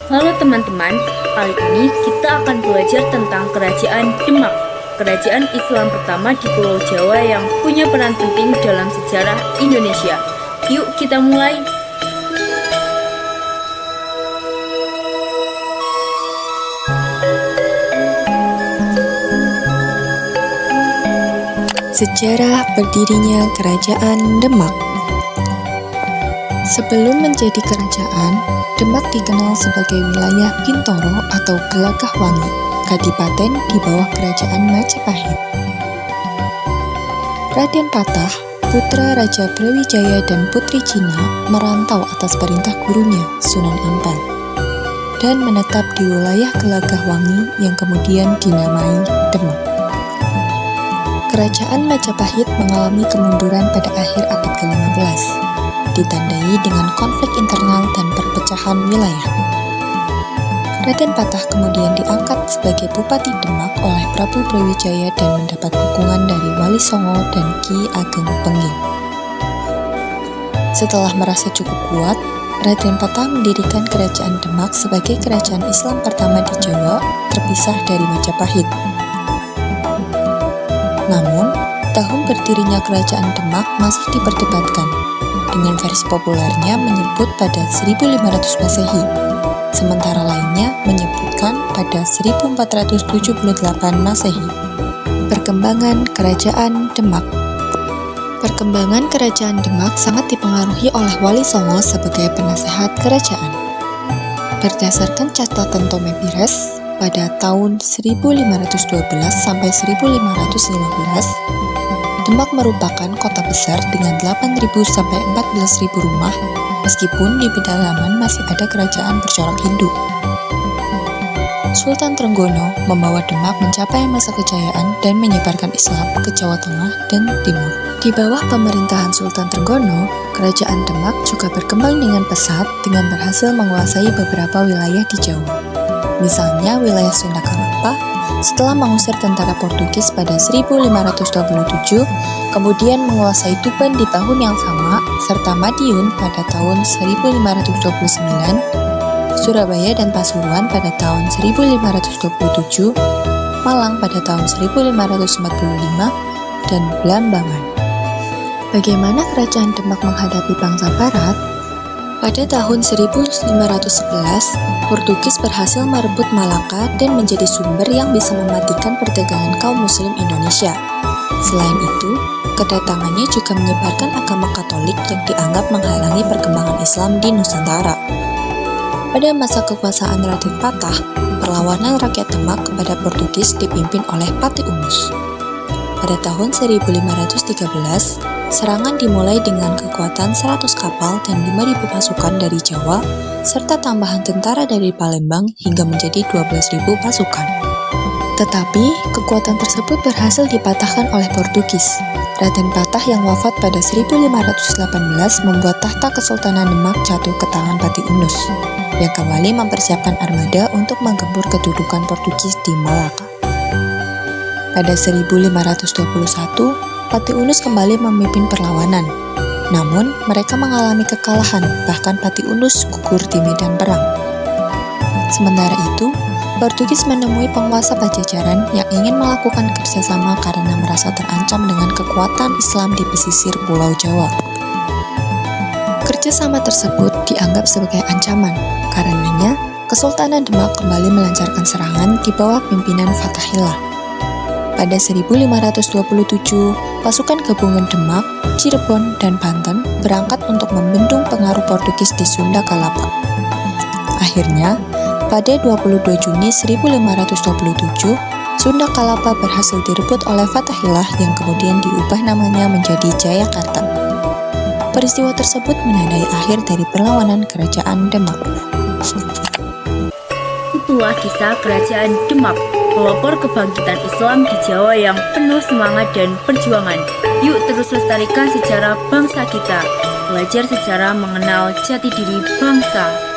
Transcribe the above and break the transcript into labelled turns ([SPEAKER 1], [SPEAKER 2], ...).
[SPEAKER 1] Halo teman-teman, kali ini kita akan belajar tentang Kerajaan Demak, kerajaan Islam pertama di Pulau Jawa yang punya peran penting dalam sejarah Indonesia. Yuk kita mulai.
[SPEAKER 2] Sejarah berdirinya Kerajaan Demak. Sebelum menjadi kerajaan, Demak dikenal sebagai wilayah Bintoro atau Gelagahwangi, kadipaten di bawah Kerajaan Majapahit. Raden Patah, putra Raja Brawijaya dan Putri Cina, merantau atas perintah gurunya, Sunan Ampel, dan menetap di wilayah Gelagahwangi yang kemudian dinamai Demak. Kerajaan Majapahit mengalami kemunduran pada akhir abad ke-15, ditandai dengan konflik internal dan perpecahan wilayah. Raden Patah kemudian diangkat sebagai Bupati Demak oleh Prabu Brawijaya dan mendapat dukungan dari Wali Songo dan Ki Ageng Pengging. Setelah merasa cukup kuat, Raden Patah mendirikan Kerajaan Demak sebagai kerajaan Islam pertama di Jawa, terpisah dari Majapahit. Namun, tahun berdirinya Kerajaan Demak masih diperdebatkan, dengan versi populernya menyebut pada 1500 Masehi, sementara lainnya menyebutkan pada 1478 Masehi. Perkembangan Kerajaan Demak. Perkembangan Kerajaan Demak sangat dipengaruhi oleh Wali Songo sebagai penasehat kerajaan. Berdasarkan catatan Tomepires, pada tahun 1512 sampai 1515, Demak merupakan kota besar dengan 8.000 sampai 14.000 rumah, meskipun di pedalaman masih ada kerajaan bercorak Hindu. Sultan Trenggono membawa Demak mencapai masa kejayaan dan menyebarkan Islam ke Jawa Tengah dan Timur. Di bawah pemerintahan Sultan Trenggono, Kerajaan Demak juga berkembang dengan pesat dengan berhasil menguasai beberapa wilayah di Jawa. Misalnya wilayah Sunda Kelapa setelah mengusir tentara Portugis pada 1527, kemudian menguasai Tuban di tahun yang sama, serta Madiun pada tahun 1529, Surabaya dan Pasuruan pada tahun 1527, Malang pada tahun 1545, dan Blambangan. Bagaimana Kerajaan Demak menghadapi bangsa Barat? Pada tahun 1511, Portugis berhasil merebut Malaka dan menjadi sumber yang bisa mematikan perdagangan kaum muslim Indonesia. Selain itu, kedatangannya juga menyebarkan agama Katolik yang dianggap menghalangi perkembangan Islam di Nusantara. Pada masa kekuasaan Raden Patah, perlawanan rakyat Demak kepada Portugis dipimpin oleh Pati Unus. Pada tahun 1513, serangan dimulai dengan kekuatan 100 kapal dan 5.000 pasukan dari Jawa, serta tambahan tentara dari Palembang hingga menjadi 12.000 pasukan. Tetapi, kekuatan tersebut berhasil dipatahkan oleh Portugis. Raden Patah yang wafat pada 1518 membuat tahta Kesultanan Demak jatuh ke tangan Pati Unus, yang kembali mempersiapkan armada untuk menggempur kedudukan Portugis di Malaka. Pada 1521, Pati Unus kembali memimpin perlawanan. Namun, mereka mengalami kekalahan, bahkan Pati Unus gugur di medan perang. Sementara itu, Portugis menemui penguasa Pajajaran yang ingin melakukan kerjasama karena merasa terancam dengan kekuatan Islam di pesisir Pulau Jawa. Kerjasama tersebut dianggap sebagai ancaman, karenanya Kesultanan Demak kembali melancarkan serangan di bawah pimpinan Fathahillah. Pada 1527, pasukan gabungan Demak, Cirebon, dan Banten berangkat untuk membendung pengaruh Portugis di Sunda Kelapa. Akhirnya, pada 22 Juni 1527, Sunda Kelapa berhasil direbut oleh Fathahillah yang kemudian diubah namanya menjadi Jayakarta. Peristiwa tersebut menandai akhir dari perlawanan Kerajaan Demak.
[SPEAKER 1] Itulah kisah Kerajaan Demak, pelopor kebangkitan Islam di Jawa yang penuh semangat dan perjuangan. Yuk terus lestarikan sejarah bangsa kita, belajar sejarah mengenal jati diri bangsa.